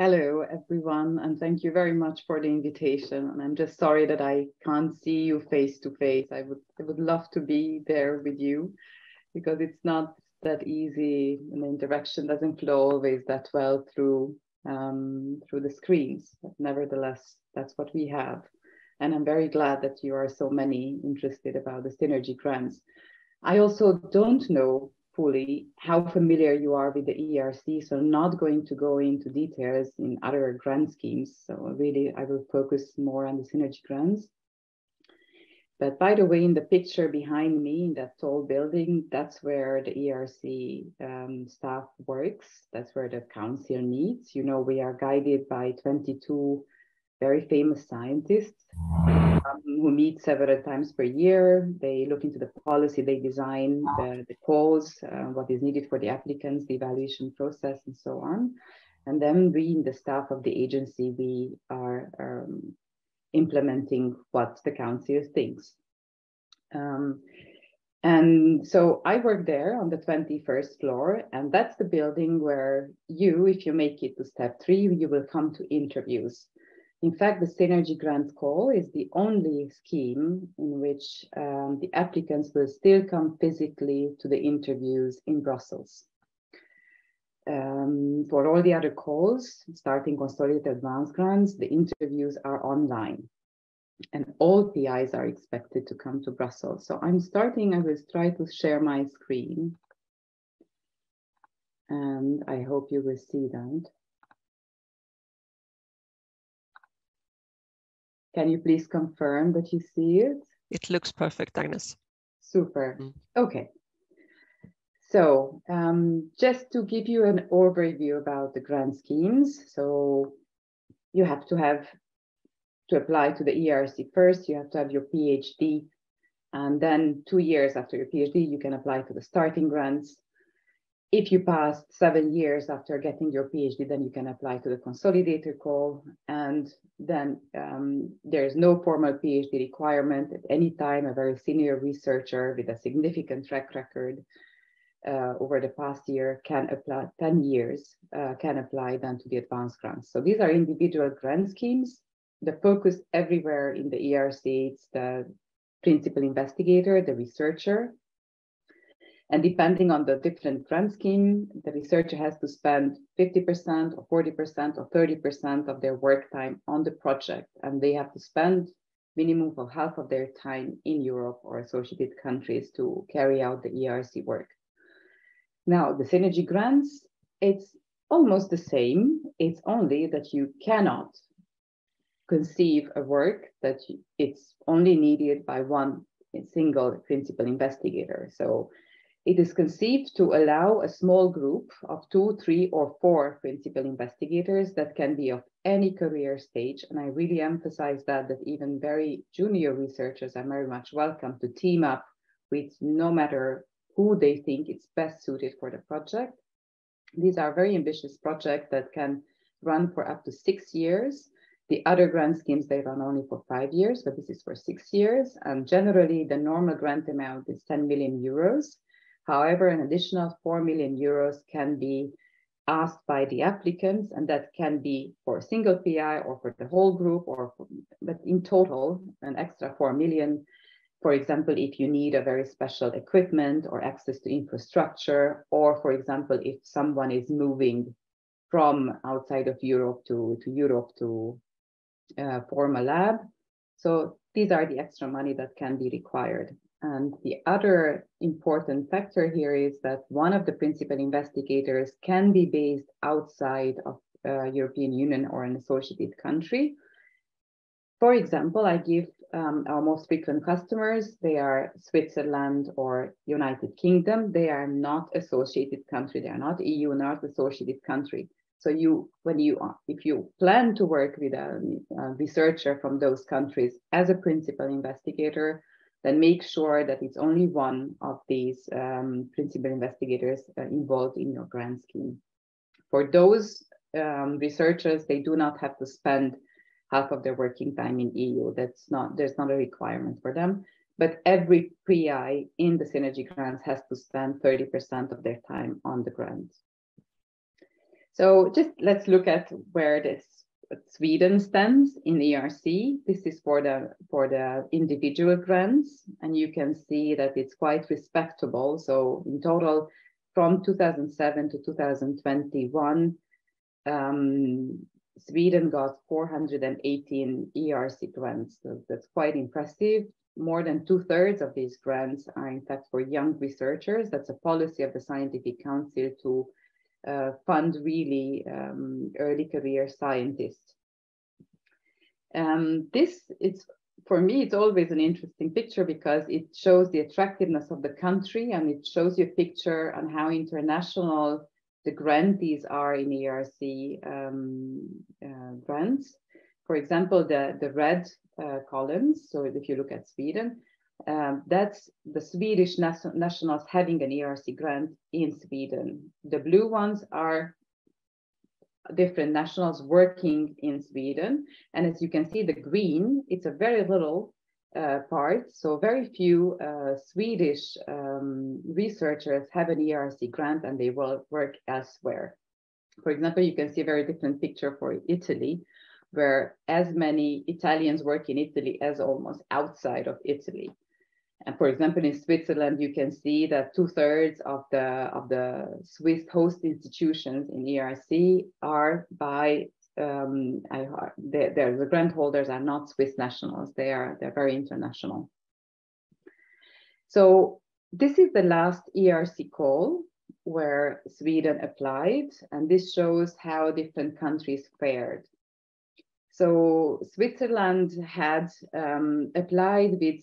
Hello, everyone, and thank you very much for the invitation. And I'm just sorry that I can't see you face to face. I would love to be there with you because it's not that easy, and the interaction doesn't flow always that well through the screens. But nevertheless, that's what we have. And I'm very glad that you are so many interested about the SyG grants. I also don't know fully how familiar you are with the ERC, so I'm not going to go into details in other grant schemes. So really, I will focus more on the SyG grants. But by the way, in the picture behind me, in that tall building, that's where the ERC staff works. That's where the council meets. You know, we are guided by 22 very famous scientists who meet several times per year. They look into the policy, they design the calls, what is needed for the applicants, the evaluation process, and so on. And then we, in the staff of the agency, we are implementing what the council thinks. And so I work there on the 21st floor, and that's the building where you, if you make it to step 3, you will come to interviews. In fact, the SyG grant call is the only scheme in which the applicants will still come physically to the interviews in Brussels. For all the other calls, starting consolidated advanced grants, the interviews are online. And all PIs are expected to come to Brussels. So I will try to share my screen. And I hope you will see that. Can you please confirm that you see it? It looks perfect, Agnes. Super. Okay. So just to give you an overview about the grant schemes. So you have to apply to the ERC first. You have to have your PhD. And then 2 years after your PhD, you can apply to the starting grants. If you passed 7 years after getting your PhD, then you can apply to the consolidated call. And then there's no formal PhD requirement at any time. A very senior researcher with a significant track record over the past year can apply, 10 years, can apply then to the advanced grants. So these are individual grant schemes. The focus everywhere in the ERC, it's the principal investigator, the researcher. And depending on the different grant scheme, the researcher has to spend 50% or 40% or 30% of their work time on the project. And they have to spend minimum of half of their time in Europe or associated countries to carry out the ERC work. Now, the SyG grants, it's almost the same. It's only that you cannot conceive a work that it's only needed by one single principal investigator. So it is conceived to allow a small group of 2, 3, or 4 principal investigators that can be of any career stage. And I really emphasize that even very junior researchers are very much welcome to team up with no matter who they think is best suited for the project. These are very ambitious projects that can run for up to 6 years. The other grant schemes, they run only for 5 years, but this is for 6 years. And generally, the normal grant amount is 10 million euros. However, an additional 4 million euros can be asked by the applicants, and that can be for a single PI or for the whole group, but in total, an extra 4 million. For example, if you need a very special equipment or access to infrastructure, or for example, if someone is moving from outside of Europe to Europe to form a lab. So these are the extra money that can be required. And the other important factor here is that one of the principal investigators can be based outside of European Union or an associated country. For example, I give our most frequent customers, they are Switzerland or United Kingdom. They are not associated country. They are not EU, not associated country. So if you plan to work with a researcher from those countries as a principal investigator, then make sure that it's only one of these principal investigators involved in your grant scheme. For those researchers, they do not have to spend half of their working time in EU. There's not a requirement for them. But every PI in the SyG grants has to spend 30% of their time on the grant. So just let's look at where Sweden stands in ERC. This is for the individual grants, and you can see that it's quite respectable. So in total, from 2007 to 2021, Sweden got 418 ERC grants. So that's quite impressive. More than 2/3 of these grants are in fact for young researchers. That's a policy of the Scientific Council to fund really early career scientists. For me, it's always an interesting picture because it shows the attractiveness of the country, and it shows you a picture on how international the grantees are in ERC grants. For example, the red columns, so if you look at Sweden, that's the Swedish nationals having an ERC grant in Sweden. The blue ones are different nationals working in Sweden. And as you can see, the green, it's a very little part. So very few Swedish researchers have an ERC grant and they will work elsewhere. For example, you can see a very different picture for Italy, where as many Italians work in Italy as almost outside of Italy. And for example, in Switzerland, you can see that 2/3 of the Swiss host institutions in ERC are by the grant holders are not Swiss nationals. They're very international. So this is the last ERC call where Sweden applied, and this shows how different countries fared. So Switzerland had applied with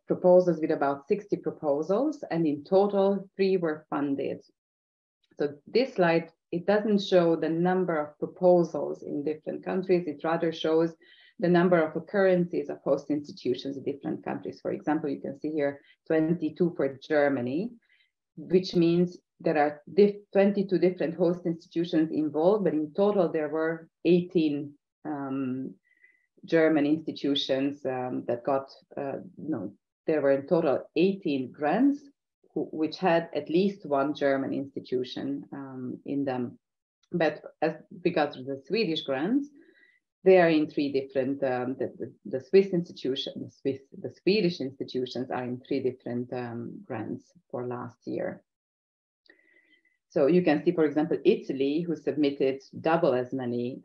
proposals with about 60 proposals, and in total, 3 were funded. So this slide, it doesn't show the number of proposals in different countries. It rather shows the number of occurrences of host institutions in different countries. For example, you can see here 22 for Germany, which means there are 22 different host institutions involved, but in total, there were 18 German institutions that got, there were in total 18 grants, which had at least one German institution in them. But as regards to the Swedish grants, they are in 3 different, the Swiss institution, the Swedish institutions are in 3 different grants for last year. So you can see, for example, Italy, who submitted double as many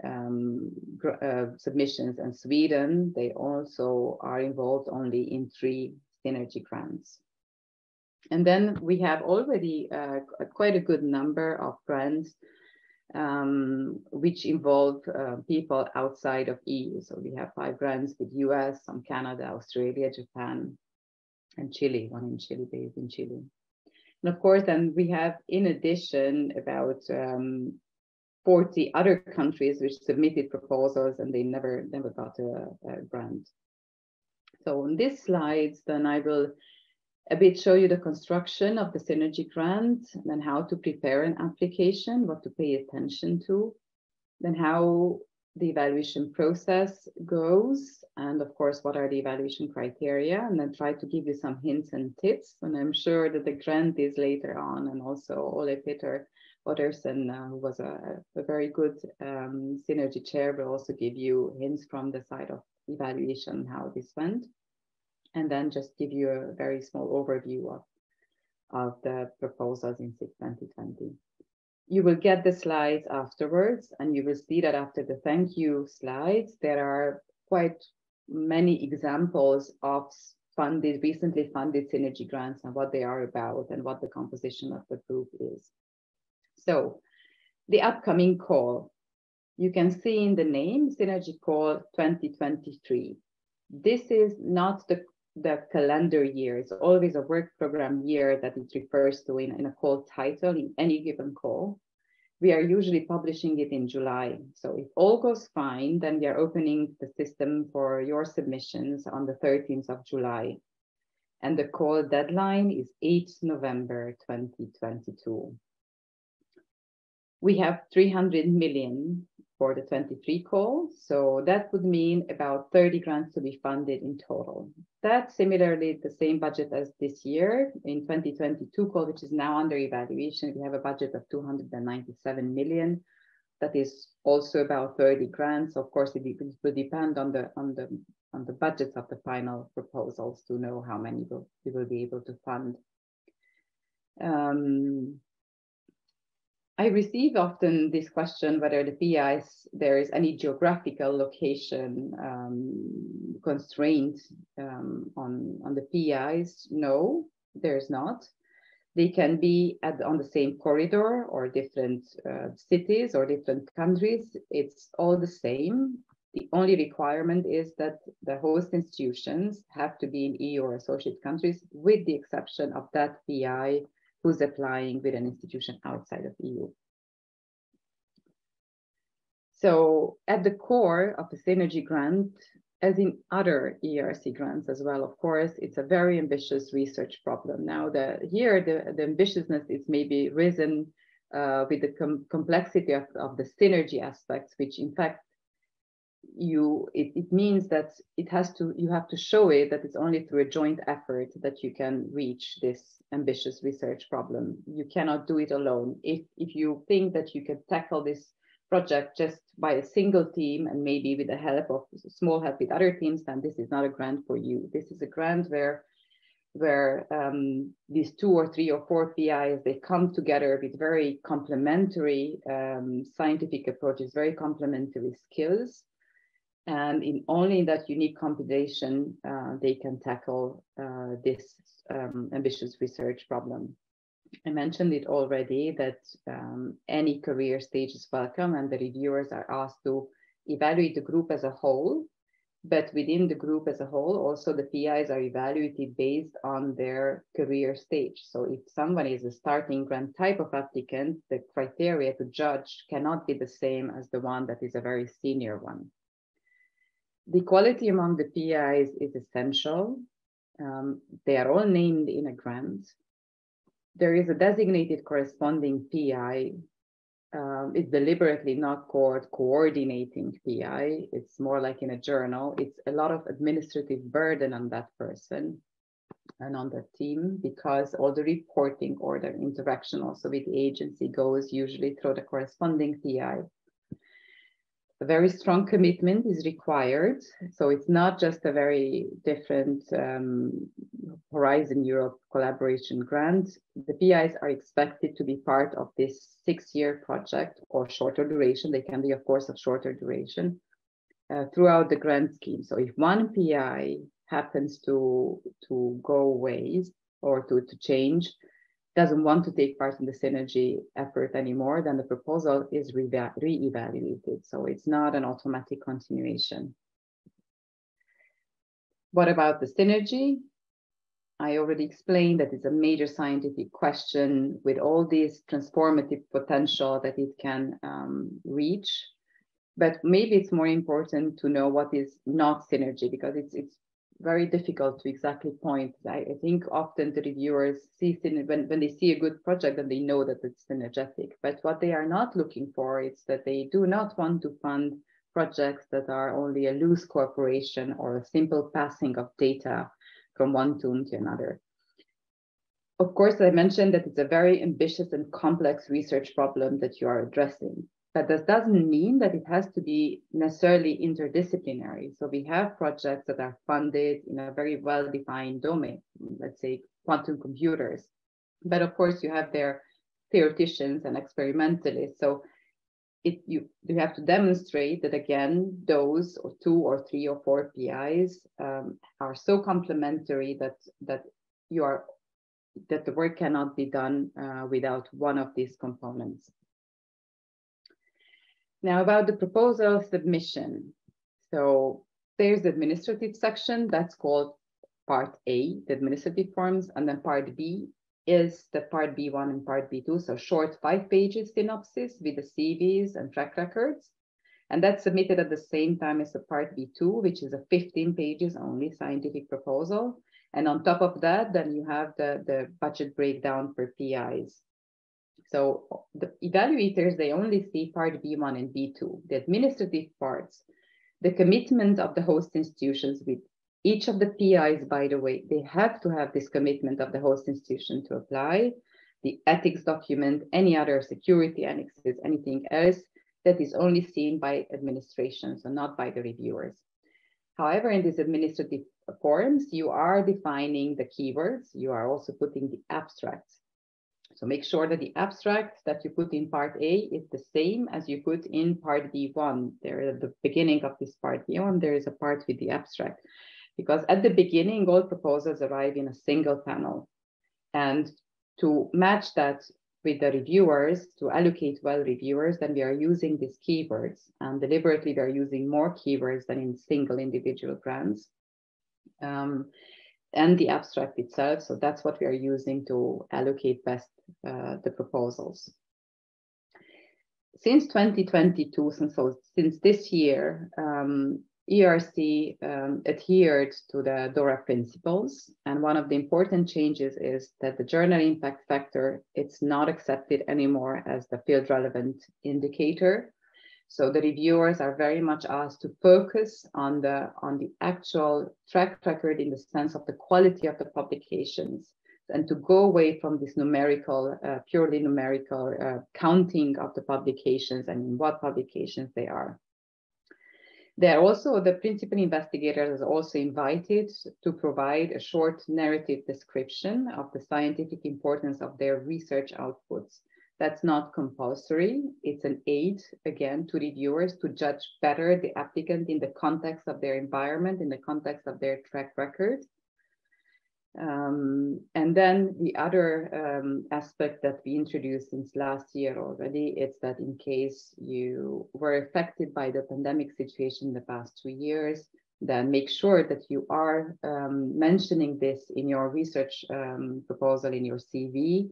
submissions, and Sweden, they also are involved only in 3 synergy grants. And then we have already quite a good number of grants which involve people outside of EU. So we have 5 grants with US, some Canada, Australia, Japan, and Chile, one in Chile, based in Chile. And of course, then we have, in addition, about 40 other countries which submitted proposals and they never got a grant. So on this slide, then I will a bit show you the construction of the synergy grant, then how to prepare an application, what to pay attention to, then how the evaluation process goes, and of course, what are the evaluation criteria, and then try to give you some hints and tips. And I'm sure that the grantees later on, and also Ole Peter Ottersen, who was a very good synergy chair, will also give you hints from the side of evaluation, how this went. And then just give you a very small overview of the proposals in SyG 2020. You will get the slides afterwards, and you will see that after the thank you slides, there are quite many examples of recently funded synergy grants and what they are about and what the composition of the group is. So the upcoming call, you can see in the name, Synergy Call 2023. This is not the calendar year. It's always a work program year that it refers to in a call title in any given call. We are usually publishing it in July. So if all goes fine, then we are opening the system for your submissions on the 13th of July. And the call deadline is 8 November 2022. We have 300 million for the 23 call. So that would mean about 30 grants to be funded in total. That's similarly the same budget as this year. In 2022 call, which is now under evaluation, we have a budget of 297 million, that is also about 30 grants. Of course, it will depend on the budgets of the final proposals to know how many we will be able to fund. I receive often this question whether the PIs, there is any geographical location constraint on the PIs. No, there's not. They can be on the same corridor or different cities or different countries. It's all the same. The only requirement is that the host institutions have to be in EU or associate countries, with the exception of that PI who's applying with an institution outside of EU. So at the core of the SyG grant, as in other ERC grants as well, of course, it's a very ambitious research problem. Now, here the ambitiousness is maybe risen with the complexity of the synergy aspects, which in fact, it means that you have to show it that it's only through a joint effort that you can reach this ambitious research problem. You cannot do it alone. If you think that you can tackle this project just by a single team and maybe with the help of small help with other teams, then this is not a grant for you. This is a grant where these 2 or 3 or 4 PIs, they come together with very complementary scientific approaches, very complementary skills. And only in that unique combination, they can tackle this ambitious research problem. I mentioned it already that any career stage is welcome, and the reviewers are asked to evaluate the group as a whole. But within the group as a whole, also the PIs are evaluated based on their career stage. So if someone is a starting grant type of applicant, the criteria to judge cannot be the same as the one that is a very senior one. The equality among the PIs is essential. They are all named in a grant. There is a designated corresponding PI. It's deliberately not called coordinating PI. It's more like in a journal. It's a lot of administrative burden on that person and on the team, because all the reporting or the interaction also with the agency goes usually through the corresponding PI. A very strong commitment is required. So it's not just a very different Horizon Europe collaboration grant. The PIs are expected to be part of this 6-year project or shorter duration. They can be, of course, of shorter duration throughout the grant scheme. So if one PI happens to go away or to change, doesn't want to take part in the synergy effort anymore, then the proposal is re-evaluated. So it's not an automatic continuation. What about the synergy? I already explained that it's a major scientific question with all this transformative potential that it can reach. But maybe it's more important to know what is not synergy, because it's very difficult to exactly point. I think often the reviewers see when they see a good project, then they know that it's synergetic. But what they are not looking for is that they do not want to fund projects that are only a loose cooperation or a simple passing of data from one tool to another. Of course, I mentioned that it's a very ambitious and complex research problem that you are addressing. But this doesn't mean that it has to be necessarily interdisciplinary. So we have projects that are funded in a very well-defined domain, let's say quantum computers. But of course, you have their theoreticians and experimentalists. So you have to demonstrate that, again, those 2 or 3 or 4 PIs are so complementary that the work cannot be done without one of these components. Now about the proposal submission. So there's the administrative section that's called part A, the administrative forms, and then part B is the part B1 and part B2, so short 5 pages synopsis with the CVs and track records. And that's submitted at the same time as the part B2, which is a 15 pages only scientific proposal. And on top of that, then you have the budget breakdown for PIs. So the evaluators, they only see part B1 and B2, the administrative parts, the commitment of the host institutions with each of the PIs, by the way, they have to have this commitment of the host institution to apply, the ethics document, any other security annexes, anything else, that is only seen by administrations and not by the reviewers. However, in these administrative forms, you are defining the keywords. You are also putting the abstracts. So make sure that the abstract that you put in part A is the same as you put in part B1. There at the beginning of this part B1, there is a part with the abstract. Because at the beginning, all proposals arrive in a single panel. And to match that with the reviewers, to allocate well reviewers, then we are using these keywords. And deliberately, we are using more keywords than in single individual grants. And the abstract itself. So that's what we are using to allocate best the proposals. Since 2022, since this year, ERC adhered to the DORA principles. And one of the important changes is that the journal impact factor, it's not accepted anymore as the field relevant indicator. So the reviewers are very much asked to focus on the actual track record in the sense of the quality of the publications and to go away from this numerical, purely numerical counting of the publications and in what publications they are. They're also, the principal investigators are also invited to provide a short narrative description of the scientific importance of their research outputs. That's not compulsory. It's an aid, again, to reviewers to judge better the applicant in the context of their environment, in the context of their track record. And then the other aspect that we introduced since last year already, it's that in case you were affected by the pandemic situation in the past 2 years, then make sure that you are mentioning this in your research proposal, in your CV,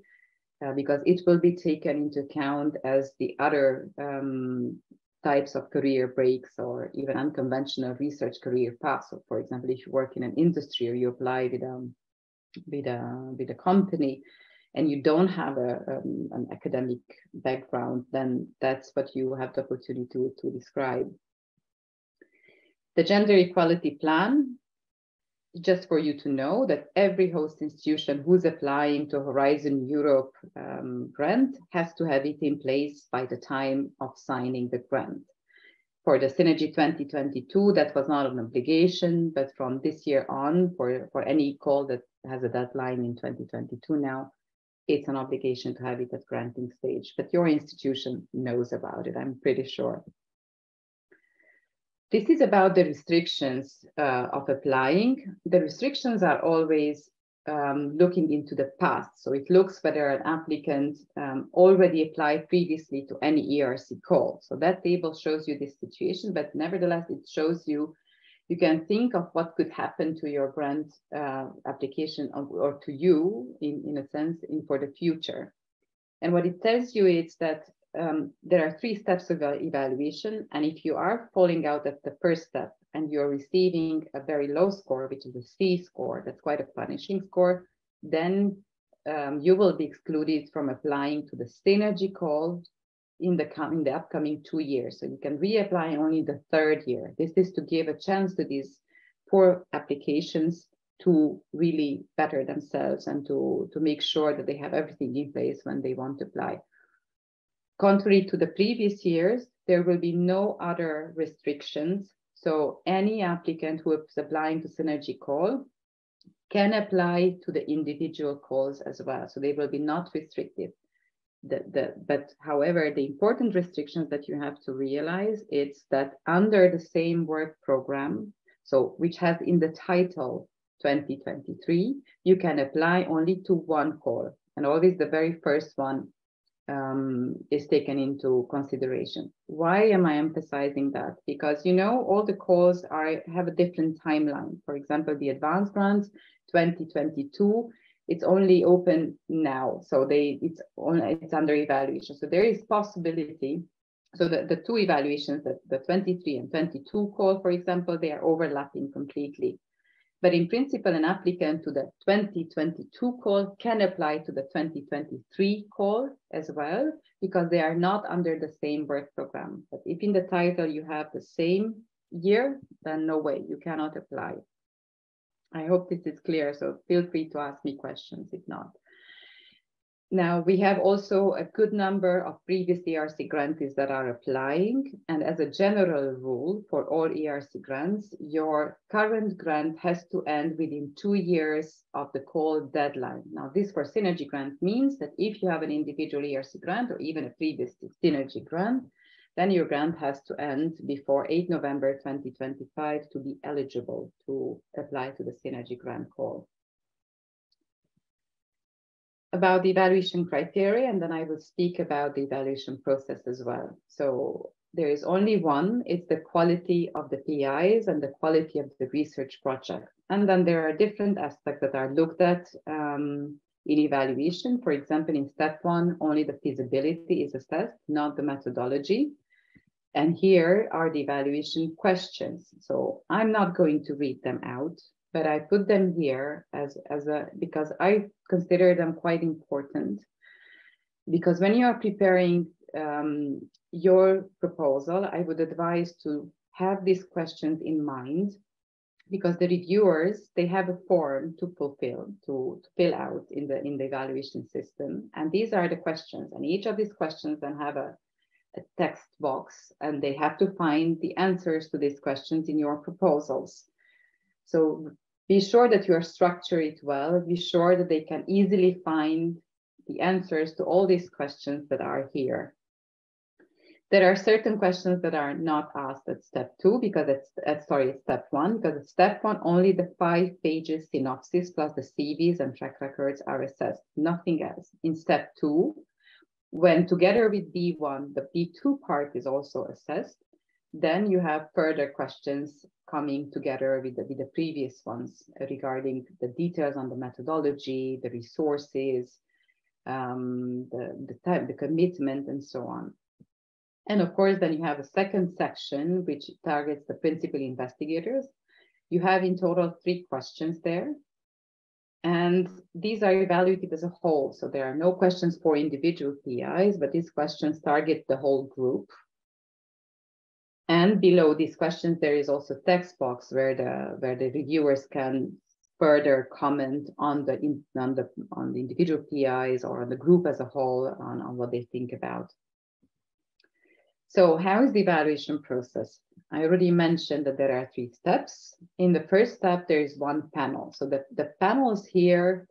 because it will be taken into account as the other types of career breaks or even unconventional research career paths. So for example, if you work in an industry or you apply with a company and you don't have an academic background, then that's what you have the opportunity to describe. The gender equality plan, just for you to know that every host institution who's applying to Horizon Europe grant has to have it in place by the time of signing the grant. For the SyG 2022, that was not an obligation, but from this year on, for any call that has a deadline in 2022 now, it's an obligation to have it at granting stage. But your institution knows about it, I'm pretty sure. This is about the restrictions of applying. The restrictions are always looking into the past. So it looks whether an applicant already applied previously to any ERC call. So that table shows you this situation, but nevertheless, it shows you, you can think of what could happen to your grant application or to you in a sense for the future. And what it tells you is that there are 3 steps of evaluation. And if you are falling out at the first step and you're receiving a very low score, which is a C score, that's quite a punishing score, then you will be excluded from applying to the SyG call in the upcoming 2 years. So you can reapply only the 3rd year. This is to give a chance to these poor applications to really better themselves and to make sure that they have everything in place when they want to apply. Contrary to the previous years, there will be no other restrictions. So any applicant who is applying to SyG call can apply to the individual calls as well. So they will be not restricted. But however, the important restrictions that you have to realize is that under the same work program, so which has in the title 2023, you can apply only to 1 call. And always the very first one is taken into consideration. Why am I emphasizing that? Because, you know, all the calls have a different timeline. For example, the advanced grants 2022, it's only open now. So it's under evaluation. So there is possibility. So the 2 evaluations, the 23 and 22 call, for example, they are overlapping completely. But in principle, an applicant to the 2022 call can apply to the 2023 call as well, because they are not under the same work program. But if in the title you have the same year, then no way, you cannot apply. I hope this is clear, so feel free to ask me questions if not. Now, we have also a good number of previous ERC grantees that are applying. And as a general rule for all ERC grants, your current grant has to end within 2 years of the call deadline. Now, this for synergy grant means that if you have an individual ERC grant or even a previous synergy grant, then your grant has to end before 8 November 2025 to be eligible to apply to the synergy grant call. About the evaluation criteria, and then I will speak about the evaluation process as well. So there is only one, it's the quality of the PIs and the quality of the research project. And then there are different aspects that are looked at in evaluation. For example, in step 1, only the feasibility is assessed, not the methodology. And here are the evaluation questions. So I'm not going to read them out, but I put them here because I consider them quite important. Because when you are preparing your proposal, I would advise to have these questions in mind, because the reviewers, they have a form to fill out in the evaluation system. And these are the questions. And each of these questions then have a text box, and they have to find the answers to these questions in your proposals. So be sure that you are structuring it well. Be sure that they can easily find the answers to all these questions that are here. There are certain questions that are not asked at step 2 because it's step 1, because at step 1 only the 5 pages synopsis plus the CVs and track records are assessed, nothing else. In step 2, when together with B1, the B2 part is also assessed, then you have further questions coming together with the previous ones regarding the details on the methodology, the resources, the time, the commitment, and so on. And of course, then you have a second section which targets the principal investigators. You have in total 3 questions there. And these are evaluated as a whole. So there are no questions for individual PIs, but these questions target the whole group. And below these questions, there is also a text box where the reviewers can further comment on the individual PIs or on the group as a whole on what they think about. So how is the evaluation process? I already mentioned that there are 3 steps. In the first step, there is 1 panel. So the panels here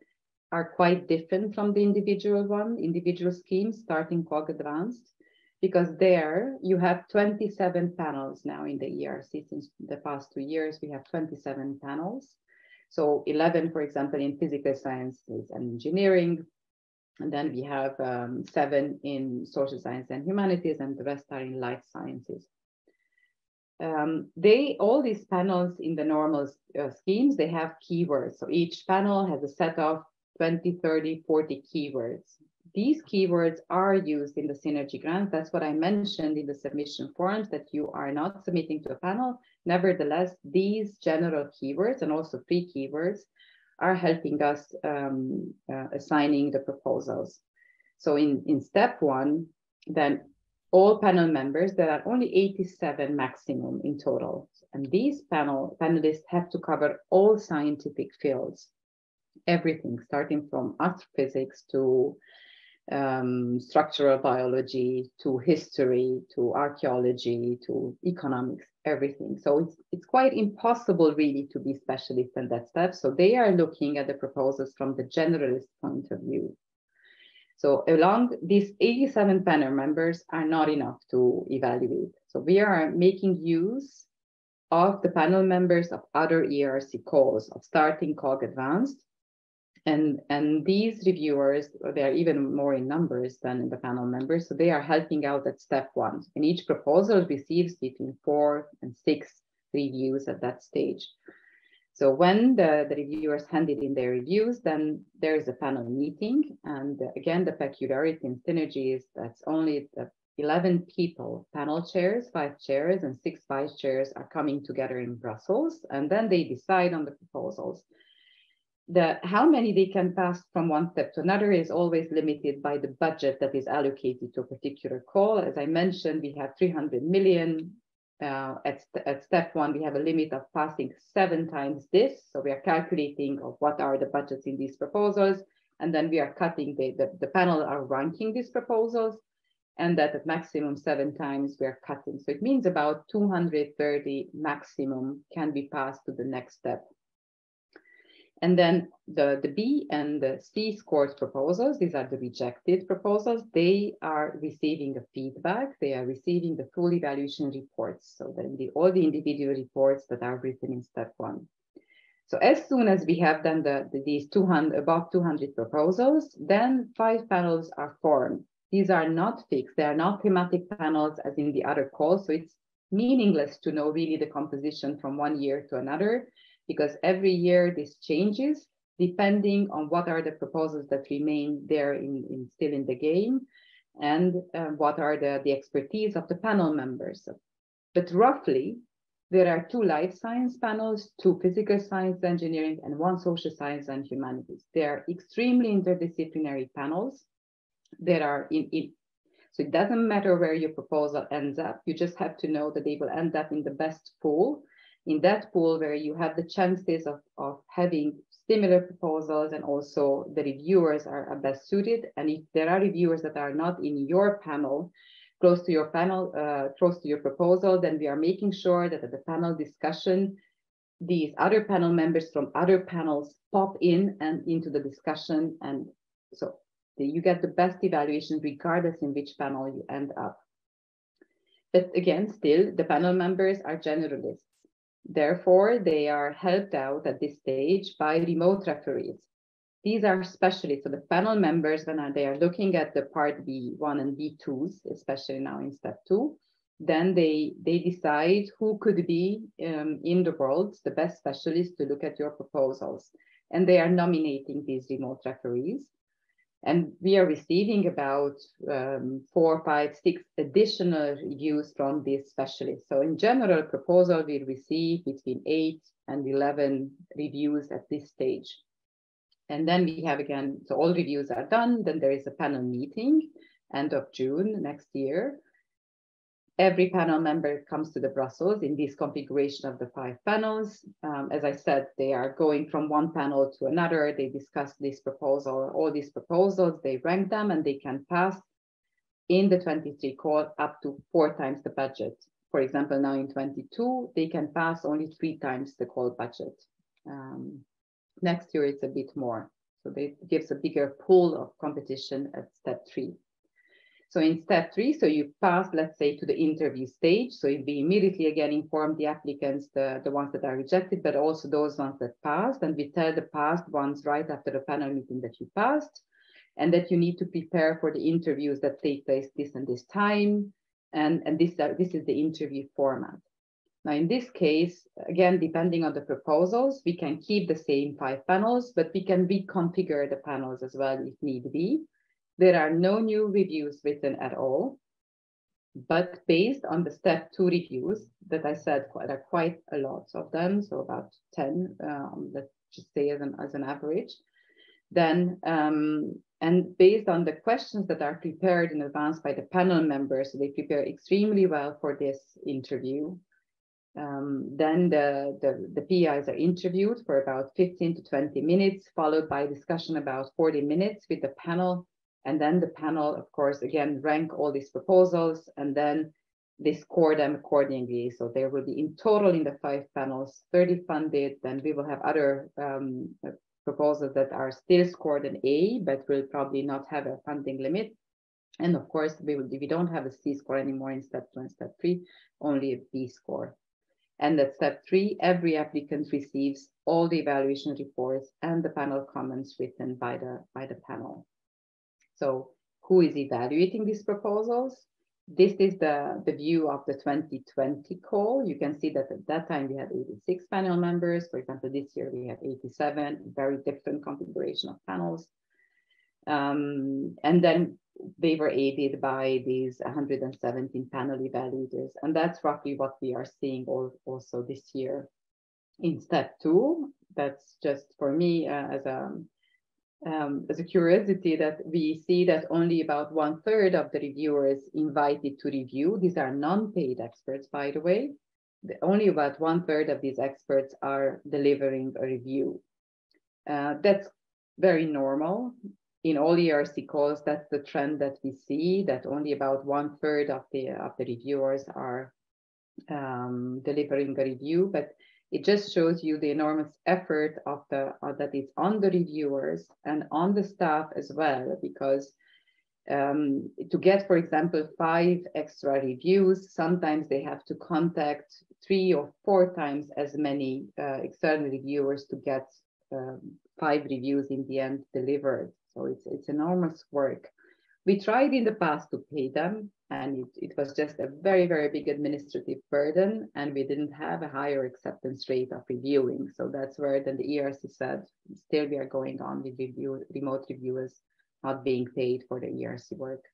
are quite different from the individual schemes starting COG Advanced, because there you have 27 panels now in the ERC. Since the past 2 years, we have 27 panels. So 11, for example, in physical sciences and engineering. And then we have 7 in social science and humanities, and the rest are in life sciences. All these panels in the normal schemes, they have keywords. So each panel has a set of 20, 30, 40 keywords. These keywords are used in the synergy grant. That's what I mentioned in the submission forms, that you are not submitting to a panel. Nevertheless, these general keywords and also free keywords are helping us assigning the proposals. So in step 1, then all panel members, there are only 87 maximum in total. And these panelists have to cover all scientific fields, everything, starting from astrophysics to structural biology, to history, to archaeology, to economics, everything. So it's quite impossible really to be specialist in that step. So they are looking at the proposals from the generalist point of view. So along these 87 panel members are not enough to evaluate. So we are making use of the panel members of other ERC calls, of starting COG Advanced. And these reviewers, they are even more in numbers than the panel members. So they are helping out at step 1. And each proposal receives between 4 and 6 reviews at that stage. So when the reviewers handed in their reviews, then there is a panel meeting. And again, the peculiarity in synergy is that's only the 11 people, panel chairs, 5 chairs, and 6 vice chairs are coming together in Brussels. And then they decide on the proposals. How many they can pass from one step to another is always limited by the budget that is allocated to a particular call. As I mentioned, we have 300 million. At step 1, we have a limit of passing 7 times this. So we are calculating of what are the budgets in these proposals. And then we are cutting, the panel are ranking these proposals, and that at maximum 7 times we are cutting. So it means about 230 maximum can be passed to the next step. And then the B and the C scored proposals, these are the rejected proposals, they are receiving a feedback, they are receiving the full evaluation reports. So then all the individual reports that are written in step 1. So as soon as we have done these 200, above 200 proposals, then 5 panels are formed. These are not fixed, they are not thematic panels as in the other calls. So it's meaningless to know really the composition from one year to another, because every year this changes depending on what are the proposals that remain there still in the game, and what are the expertise of the panel members. But roughly, there are 2 life science panels, 2 physical science engineering, and 1 social science and humanities. They are extremely interdisciplinary panels. There are so it doesn't matter where your proposal ends up. You just have to know that they will end up in the best pool. In that pool where you have the chances of having similar proposals, and also the reviewers are best suited. And if there are reviewers that are not in your panel, close to your proposal, then we are making sure that at the panel discussion, these other panel members from other panels pop in and into the discussion. And so you get the best evaluation regardless in which panel you end up. But again, still, the panel members are generalists. Therefore, they are helped out at this stage by remote referees. These are specialists. So the panel members, when they are looking at the part B1 and B2s, especially now in step 2, then they decide who could be in the world the best specialists to look at your proposals. And they are nominating these remote referees. And we are receiving about 4, 5, 6 additional reviews from these specialists. So in general, a proposal will receive between 8 and 11 reviews at this stage. And then we have again, so all reviews are done. Then there is a panel meeting, end of June next year. Every panel member comes to the Brussels in this configuration of the 5 panels. As I said, they are going from one panel to another. They discuss this proposal, all these proposals, they rank them, and they can pass in the 23 call up to 4 times the budget. For example, now in 22, they can pass only 3 times the call budget. Next year, it's a bit more. So it gives a bigger pool of competition at step 3. So in step 3, so you pass, let's say, to the interview stage. So we immediately again inform the applicants, the ones that are rejected, but also those ones that passed. And we tell the passed ones right after the panel meeting that you passed, and that you need to prepare for the interviews that take place this and this time. And this is the interview format. Now, in this case, again, depending on the proposals, we can keep the same 5 panels, but we can reconfigure the panels as well if need be. There are no new reviews written at all, but based on the step 2 reviews that I said, there are quite a lot of them, so about 10, let's just say as an average. Then, and based on the questions that are prepared in advance by the panel members, so they prepare extremely well for this interview. Then the PIs are interviewed for about 15 to 20 minutes, followed by discussion about 40 minutes with the panel. And then the panel, of course, again, rank all these proposals, and then they score them accordingly. So there will be in total in the 5 panels, 30 funded. Then we will have other proposals that are still scored an A, but will probably not have a funding limit. And of course, we don't have a C score anymore in step 2 and step 3, only a B score. And at step 3, every applicant receives all the evaluation reports and the panel comments written by the panel. So who is evaluating these proposals? This is the view of the 2020 call. You can see that at that time we had 86 panel members. For example, this year we have 87, very different configuration of panels. And then they were aided by these 117 panel evaluators. And that's roughly what we are seeing also this year. In step 2, that's just for me as a curiosity, that we see that only about 1/3 of the reviewers invited to review. These are non-paid experts, by the way. Only about 1/3 of these experts are delivering a review. That's very normal. In all ERC calls, that's the trend that we see, that only about 1/3 of the reviewers are delivering a review, but it just shows you the enormous effort of that is on the reviewers and on the staff as well, because to get, for example, 5 extra reviews, sometimes they have to contact 3 or 4 times as many external reviewers to get 5 reviews in the end delivered. So it's enormous work. We tried in the past to pay them, and it was just a very, very big administrative burden, and we didn't have a higher acceptance rate of reviewing. So that's where then the ERC said, still we are going on with remote reviewers not being paid for the ERC work.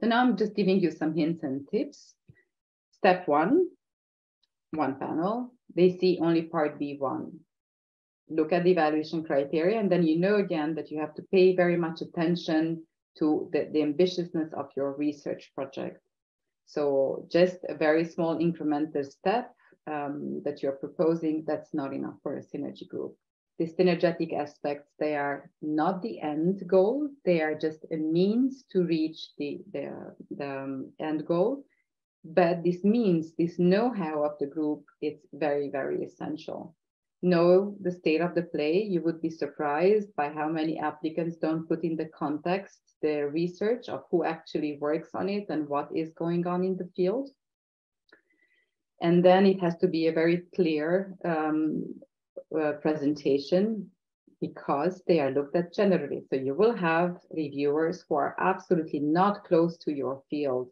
So now I'm just giving you some hints and tips. Step 1, one panel, they see only part B1. Look at the evaluation criteria, and then you know again that you have to pay very much attention to the ambitiousness of your research project. So just a very small incremental step that you're proposing, that's not enough for a synergy group. The synergetic aspects, they are not the end goal, they are just a means to reach the end goal. But this means, this know-how of the group, it's very, very essential. Know the state of the play. You would be surprised by how many applicants don't put in the context the research of who actually works on it and what is going on in the field. And then it has to be a very clear presentation, because they are looked at generally. So you will have reviewers who are absolutely not close to your field.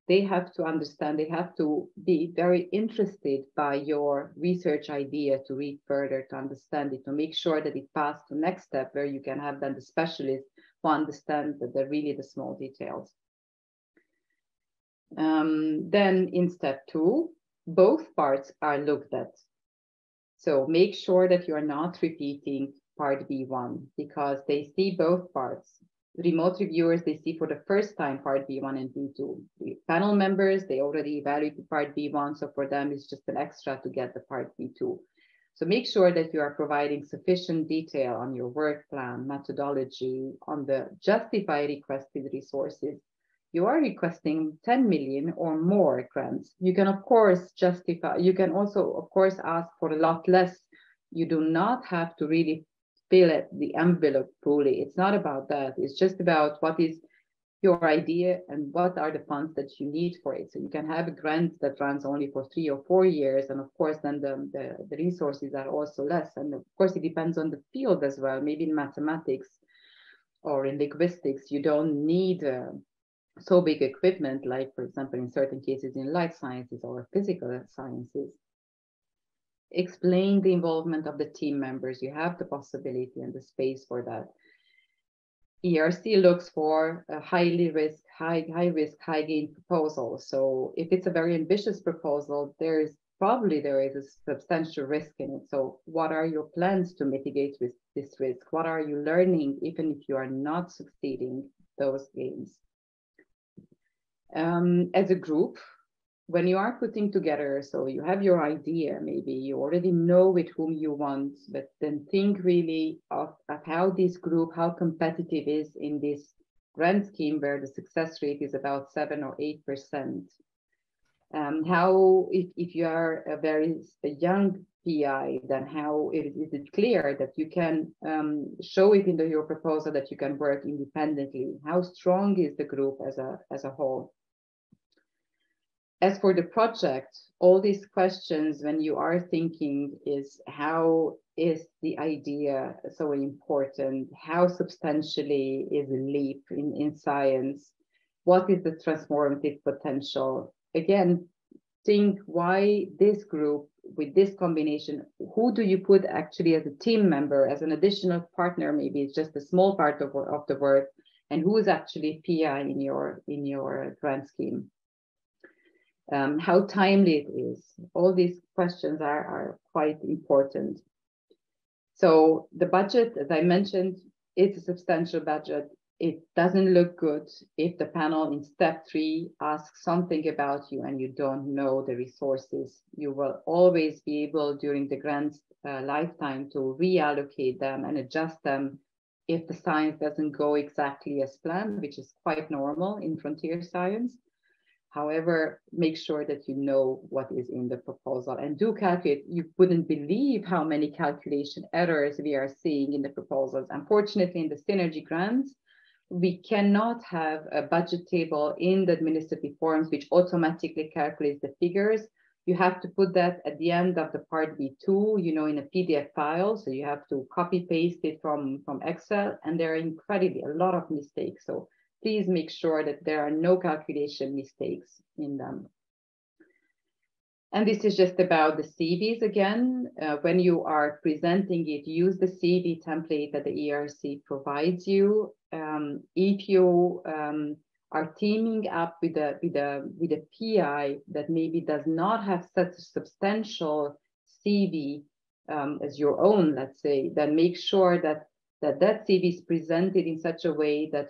They have to understand, they have to be very interested by your research idea to read further, to understand it, to make sure that it passes to the next step where you can have then the specialists who understand that they're really the small details. Then in step 2, both parts are looked at. So make sure that you are not repeating part B1, because they see both parts. Remote reviewers, they see for the first time part B1 and B2. The panel members, they already evaluated part B1, so for them it's just an extra to get the part B2. So make sure that you are providing sufficient detail on your work plan, methodology, on the justify requested resources. You are requesting 10 million or more grants. You can, of course, justify, you can also, of course, ask for a lot less. You do not have to really fill it, the envelope fully. It's not about that. It's just about what is your idea and what are the funds that you need for it. So you can have a grant that runs only for 3 or 4 years. And of course, then the resources are also less. And of course, it depends on the field as well. Maybe in mathematics or in linguistics, you don't need so big equipment, like, for example, in certain cases in life sciences or physical sciences. Explain the involvement of the team members. You have the possibility and the space for that. ERC looks for a high risk, high gain proposal. So if it's a very ambitious proposal, there is a substantial risk in it. So what are your plans to mitigate this risk? What are you learning, even if you are not succeeding those gains? As a group, when you are putting together, so you have your idea, maybe you already know with whom you want, but then think really of how this group, how competitive is in this grant scheme where the success rate is about 7 or 8%. How, if you are a young PI, then how is it clear that you can show it in your proposal that you can work independently? How strong is the group as a whole? As for the project, all these questions when you are thinking is, how is the idea so important? How substantially is a leap in science? What is the transformative potential? Again, think why this group with this combination, who do you put actually as a team member, as an additional partner? Maybe it's just a small part of the work, and who is actually PI in your grant scheme? How timely it is. All these questions are quite important. So the budget, as I mentioned, it's a substantial budget. it doesn't look good if the panel in step 3 asks something about you and you don't know the resources. You will always be able during the grant's lifetime to reallocate them and adjust them if the science doesn't go exactly as planned, which is quite normal in frontier science. However, make sure that you know what is in the proposal and do calculate. You wouldn't believe how many calculation errors we are seeing in the proposals. Unfortunately, in the SyNRG grants, we cannot have a budget table in the administrative forms which automatically calculates the figures. You have to put that at the end of the part B2, you know, in a PDF file. So you have to copy paste it from Excel, and there are incredibly a lot of mistakes. So please make sure that there are no calculation mistakes in them. And this is just about the CVs again. When you are presenting it, use the CV template that the ERC provides you. If you are teaming up with a PI that maybe does not have such a substantial CV as your own, let's say, then make sure that CV is presented in such a way that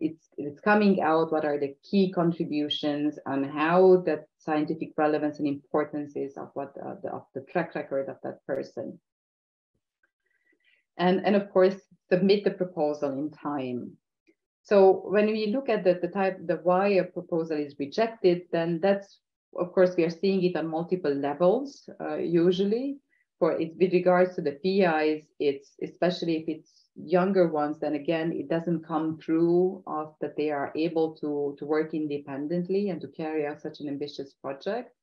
it's coming out what are the key contributions and how that scientific relevance and importance is of what of the track record of that person. And of course, submit the proposal in time. So when we look at the why a proposal is rejected, then that's, of course, we are seeing it on multiple levels, usually. With regards to the PIs, it's especially if it's younger ones, then again, it doesn't come through of that they are able to work independently and to carry out such an ambitious project.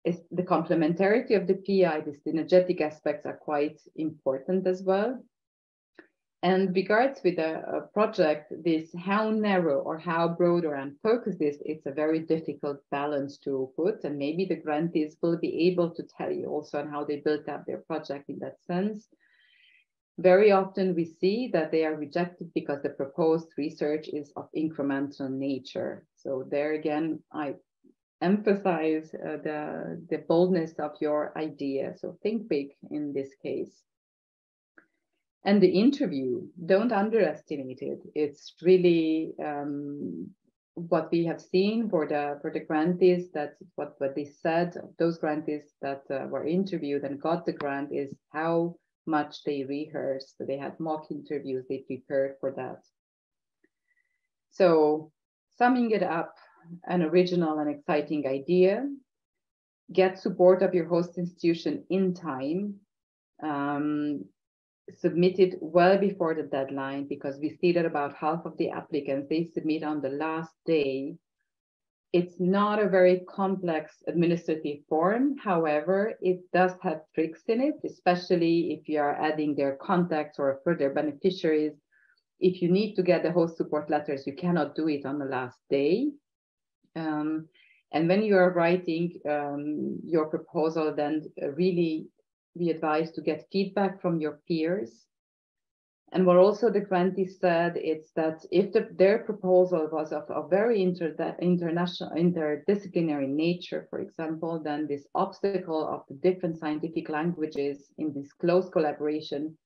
It's the complementarity of the PI, the synergetic aspects are quite important as well. And regards with a project, this how narrow or how broad or unfocused is, it's a very difficult balance to put. And maybe the grantees will be able to tell you also on how they built up their project in that sense. Very often we see that they are rejected because the proposed research is of incremental nature. So there again, I emphasize the boldness of your idea. So think big in this case. And the interview, don't underestimate it. It's really what we have seen for the grantees, that's what they said, those grantees that were interviewed and got the grant is how much they rehearsed. So they had mock interviews, they prepared for that. So summing it up, an original and exciting idea, get support of your host institution in time, submit it well before the deadline, because we see that about half of the applicants, they submit on the last day. It's not a very complex administrative form. However, it does have tricks in it, especially if you are adding their contacts or further beneficiaries. If you need to get the host support letters, you cannot do it on the last day. And when you are writing your proposal, then really we advise to get feedback from your peers. And what also the grantee said, it's that if their proposal was of a very interdisciplinary nature, for example, then this obstacle of the different scientific languages in this close collaboration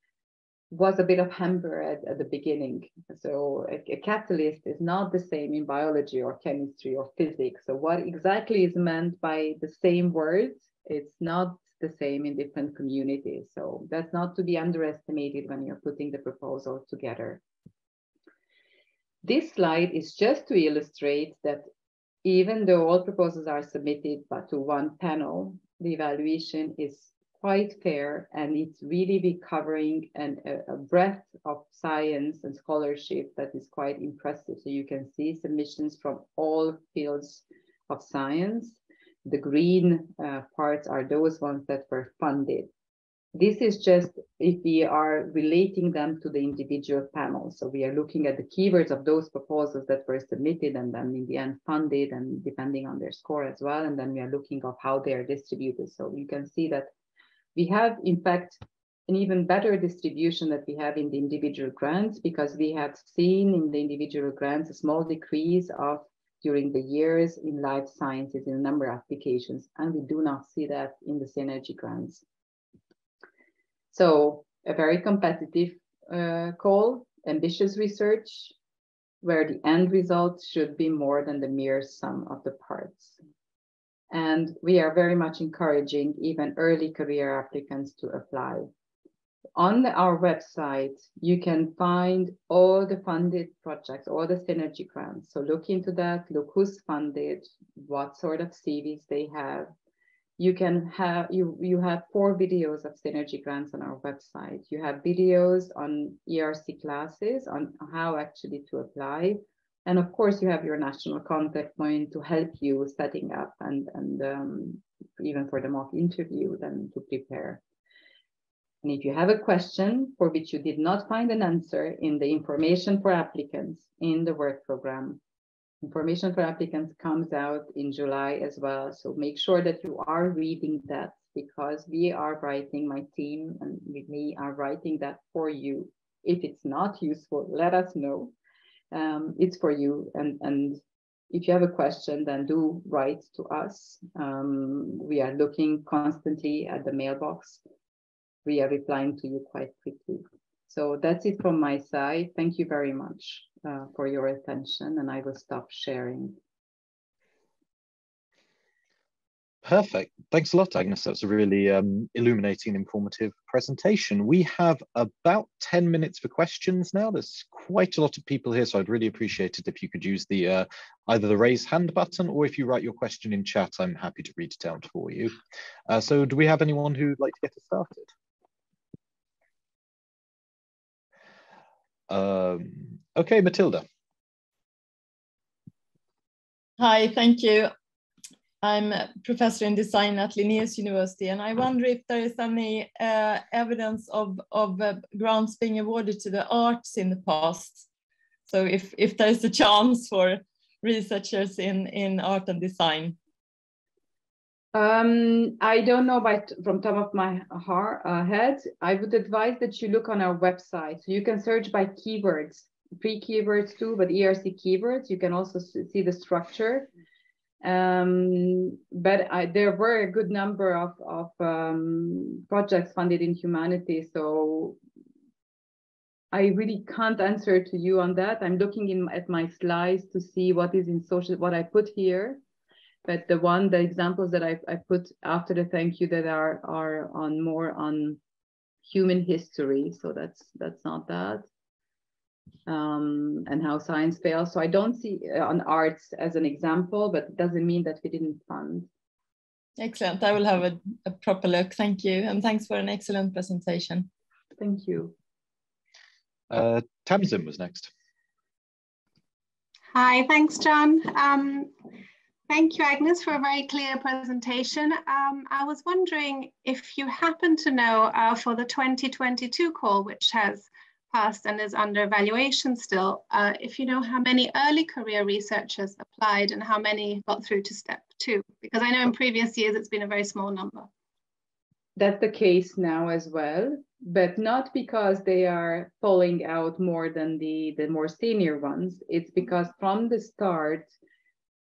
was a bit of hamper at the beginning. So a catalyst is not the same in biology or chemistry or physics. So what exactly is meant by the same words, it's not the same in different communities. So that's not to be underestimated when you're putting the proposal together. This slide is just to illustrate that even though all proposals are submitted but to one panel, the evaluation is quite fair, and it's really covering a breadth of science and scholarship that is quite impressive. So you can see submissions from all fields of science. The green parts are those ones that were funded. This is just if we are relating them to the individual panels. So we are looking at the keywords of those proposals that were submitted and then in the end funded, and depending on their score as well. And then we are looking at how they are distributed. So you can see that we have, in fact, an even better distribution that we have in the individual grants, because we have seen in the individual grants a small decrease of during the years in life sciences in a number of applications, and we do not see that in the SyNRG grants. So a very competitive call, ambitious research where the end result should be more than the mere sum of the parts. And we are very much encouraging even early career applicants to apply. On our website, you can find all the funded projects, all the SyNRG grants. So look into that, look who's funded, what sort of CVs they have. You can have, you have 4 videos of SyNRG grants on our website. You have videos on ERC classes on how actually to apply. And of course, you have your national contact point to help you setting up and even for the mock interview, then to prepare. And if you have a question for which you did not find an answer in the information for applicants in the work program, information for applicants comes out in July as well. So make sure that you are reading that, because we are writing, my team and with me are writing that for you. If it's not useful, let us know. It's for you. And if you have a question, then do write to us. We are looking constantly at the mailbox. We are replying to you quite quickly. So that's it from my side. Thank you very much for your attention, and I will stop sharing. Perfect. Thanks a lot, Agnes. That's a really illuminating and informative presentation. We have about 10 minutes for questions now. There's quite a lot of people here, so I'd really appreciate it if you could use the either the raise hand button, or if you write your question in chat, I'm happy to read it out for you. So do we have anyone who'd like to get us started? Okay, Matilda. Hi, thank you. I'm a professor in design at Linnaeus University, and I wonder if there is any evidence of grants being awarded to the arts in the past. So if there is a chance for researchers in art and design. I don't know from top of my head. I would advise that you look on our website. So you can search by keywords, pre-keywords too, but ERC keywords. You can also see the structure. But there were a good number of projects funded in humanities. So I really can't answer to you on that. I'm looking at my slides to see what is in social, what I put here. But the examples that I put after the thank you that are on more on human history. So that's not that. And how science fails. So I don't see on arts as an example, but it doesn't mean that we didn't fund. Excellent. I will have a proper look. Thank you. And thanks for an excellent presentation. Thank you. Tamsin was next. Hi, thanks, John. Thank you, Agnes, for a very clear presentation. I was wondering if you happen to know for the 2022 call, which has passed and is under evaluation still, if you know how many early career researchers applied and how many got through to step 2, because I know in previous years it's been a very small number. That's the case now as well, but not because they are falling out more than the more senior ones. It's because from the start,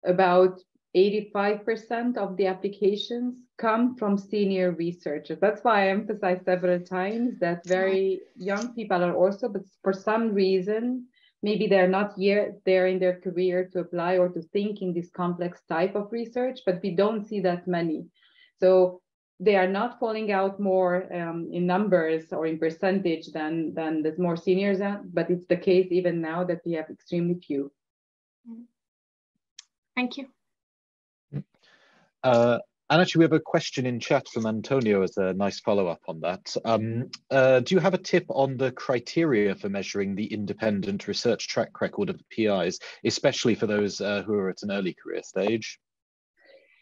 about 85% of the applications come from senior researchers. That's why I emphasize several times that very young people are also, but for some reason, maybe they're not yet there in their career to apply or to think in this complex type of research, but we don't see that many. So they are not falling out more in numbers or in percentage than the more seniors are, but it's the case even now that we have extremely few. Thank you. And actually, we have a question in chat from Antonio as a nice follow-up on that. Do you have a tip on the criteria for measuring the independent research track record of the PIs, especially for those who are at an early career stage?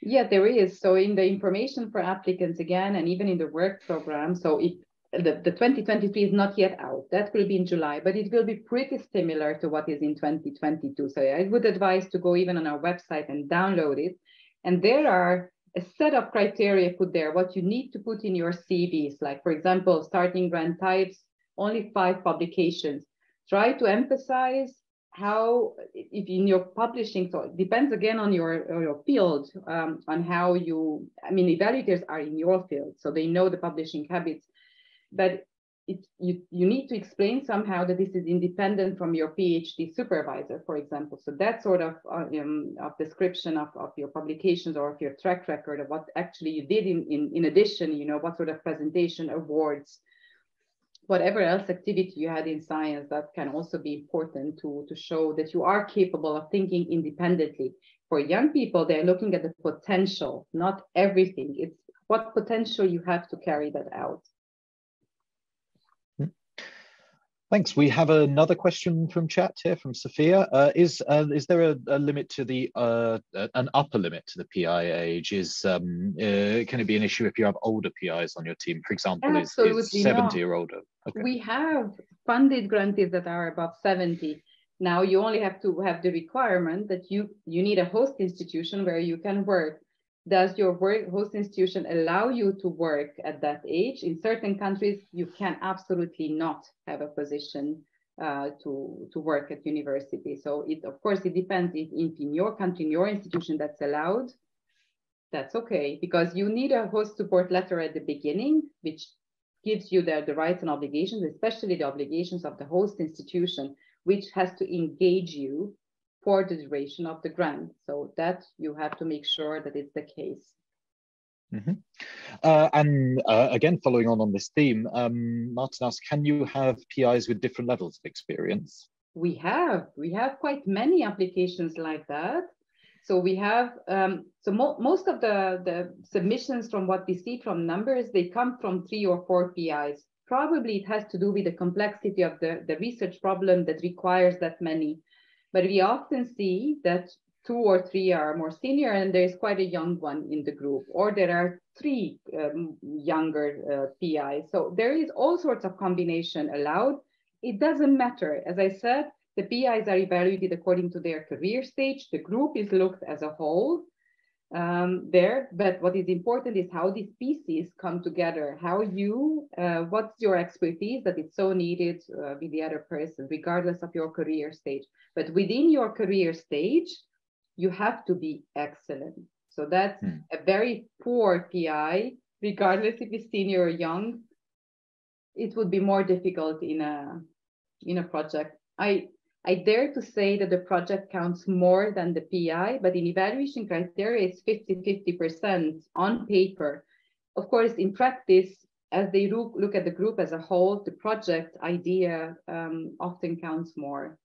Yeah, there is. So in the information for applicants again, and even in the work program, so if the 2023 is not yet out, that will be in July, but it will be pretty similar to what is in 2022. So I would advise to go even on our website and download it. And there are a set of criteria put there, what you need to put in your CVs, like, for example, starting grant types, only 5 publications. Try to emphasize how, if in your publishing, so it depends again on your field, on how you, I mean, evaluators are in your field, so they know the publishing habits. But you need to explain somehow that this is independent from your PhD supervisor, for example. So that sort of description of your publications or of your track record of what actually you did in addition, you know, what sort of presentation, awards, whatever else activity you had in science, that can also be important to show that you are capable of thinking independently. For young people, they're looking at the potential, not everything. It's what potential you have to carry that out. Thanks. We have another question from chat here from Sophia. Is there a limit to the an upper limit to the PI age? Can it be an issue if you have older PIs on your team? For example, is 70 or older? Okay. We have funded grantees that are above 70. Now you only have to have the requirement that you need a host institution where you can work. Does your host institution allow you to work at that age? In certain countries, you can absolutely not have a position to work at university. So of course, it depends. If in your country, in your institution, that's allowed, that's okay, because you need a host support letter at the beginning, which gives you the rights and obligations, especially the obligations of the host institution, which has to engage you for the duration of the grant. So that you have to make sure that it's the case. Mm-hmm. Again, following on this theme, Martin asks, can you have PIs with different levels of experience? We have quite many applications like that. So we have, most of the submissions from what we see from numbers, they come from 3 or 4 PIs. Probably it has to do with the complexity of the research problem that requires that many. But we often see that 2 or 3 are more senior and there's quite a young one in the group, or there are 3 younger PIs. So there is all sorts of combination allowed. It doesn't matter. As I said, the PIs are evaluated according to their career stage. The group is looked as a whole there, but what is important is how these pieces come together, how what's your expertise that is so needed with the other person, regardless of your career stage. But within your career stage, you have to be excellent. So that's a very poor PI, regardless if it's senior or young, it would be more difficult in a project. I dare to say that the project counts more than the PI, but in evaluation criteria, it's 50-50% on paper. Of course, in practice, as they look at the group as a whole, the project idea often counts more.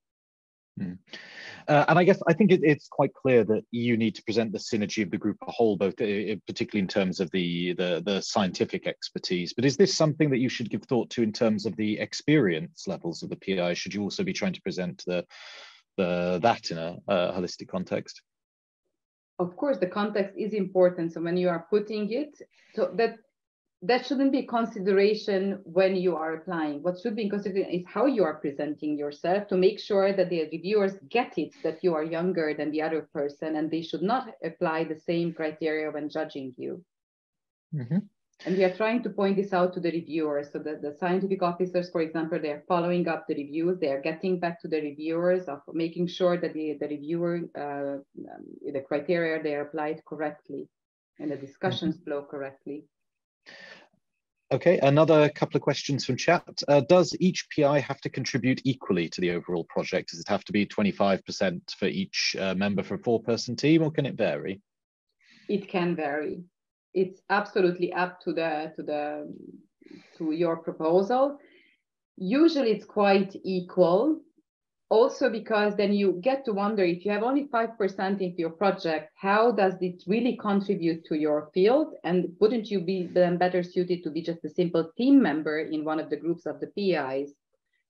And I think it's quite clear that you need to present the synergy of the group as a whole, both particularly in terms of the scientific expertise. But is this something that you should give thought to in terms of the experience levels of the PI? Should you also be trying to present that in a holistic context? Of course, the context is important. So when you are putting it, so that shouldn't be consideration when you are applying. What should be in consideration is how you are presenting yourself to make sure that the reviewers get it, that you are younger than the other person, and they should not apply the same criteria when judging you. Mm-hmm. And we are trying to point this out to the reviewers, so that the scientific officers, for example, they are following up the reviews, they are getting back to the reviewers of making sure that the reviewer, the criteria, they are applied correctly and the discussions flow correctly. Okay, another couple of questions from chat. Does each PI have to contribute equally to the overall project? Does it have to be 25% for each member for a 4-person team, or can it vary? It can vary. It's absolutely up to your proposal. Usually it's quite equal. Also, because then you get to wonder, if you have only 5% into your project, how does it really contribute to your field? And wouldn't you be then better suited to be just a simple team member in one of the groups of the PIs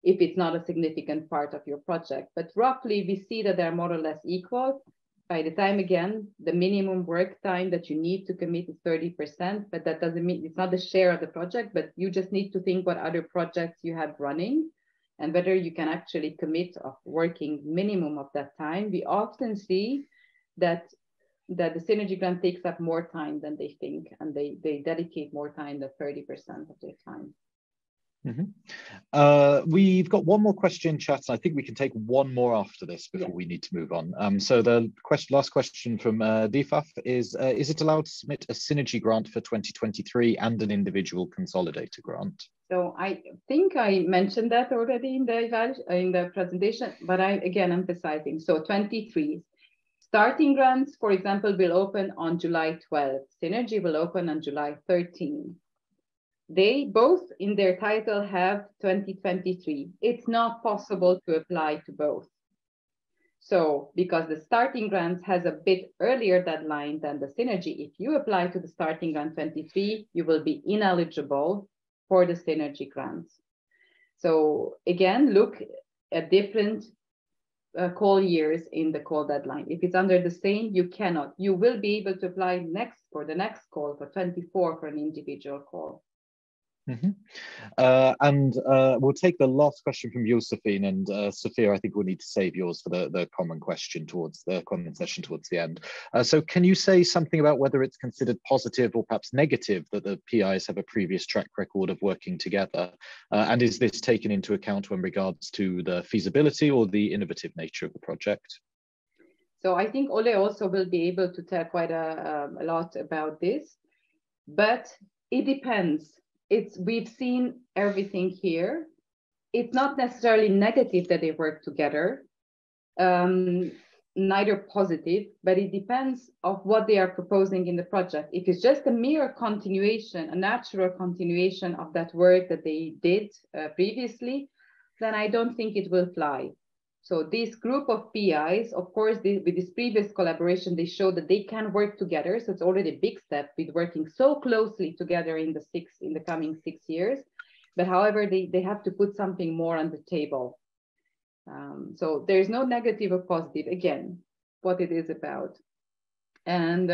if it's not a significant part of your project? But roughly, we see that they're more or less equal. By the time, again, the minimum work time that you need to commit is 30%, but that doesn't mean it's not the share of the project, but you just need to think what other projects you have running and whether you can actually commit of working minimum of that time. We often see that the Synergy grant takes up more time than they think, and they dedicate more time than 30% of their time. Mm-hmm. We've got one more question in chat. I think we can take one more after this before we need to move on. So the last question from DFAF is it allowed to submit a Synergy grant for 2023 and an individual consolidator grant? So I think I mentioned that already in the presentation, but I again emphasizing. So 23 starting grants, for example, will open on July 12th. SyNRGY will open on July 13th. They both in their title have 2023. It's not possible to apply to both. So because the starting grants has a bit earlier deadline than the SyNRGY, if you apply to the starting grant 23, you will be ineligible for the SyNRGY grants. So again, look at different call years in the call deadline. If it's under the same, you cannot. You will be able to apply for the next call for 24 for an individual call. And we'll take the last question from Josephine, and Sophia, I think we'll need to save yours for the common question towards the comment session towards the end. So can you say something about whether it's considered positive or perhaps negative that the PIs have a previous track record of working together? And is this taken into account when regards to the feasibility or the innovative nature of the project? So I think Ole also will be able to tell quite a lot about this, but it depends. We've seen everything here. It's not necessarily negative that they work together, neither positive, but it depends of what they are proposing in the project. If it's just a mere continuation, a natural continuation of that work that they did previously, then I don't think it will fly. So this group of PIs, of course, with this previous collaboration, they show that they can work together. So it's already a big step with working so closely together in the coming 6 years. But however, they have to put something more on the table. So there's no negative or positive, again, what it is about. And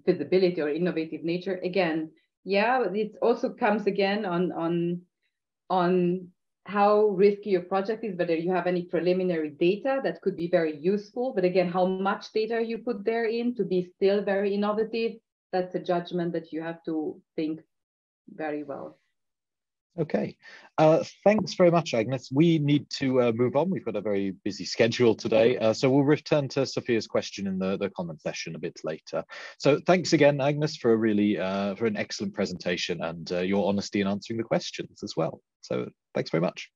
feasibility or innovative nature, again, yeah, it also comes again on how risky your project is, whether you have any preliminary data that could be very useful, but again, how much data you put there in to be still very innovative, that's a judgment that you have to think very well. Okay, thanks very much, Agnes. We need to move on. We've got a very busy schedule today, so we'll return to Sophia's question in the comment session a bit later. So thanks again, Agnes, for a really for an excellent presentation and your honesty in answering the questions as well. So thanks very much.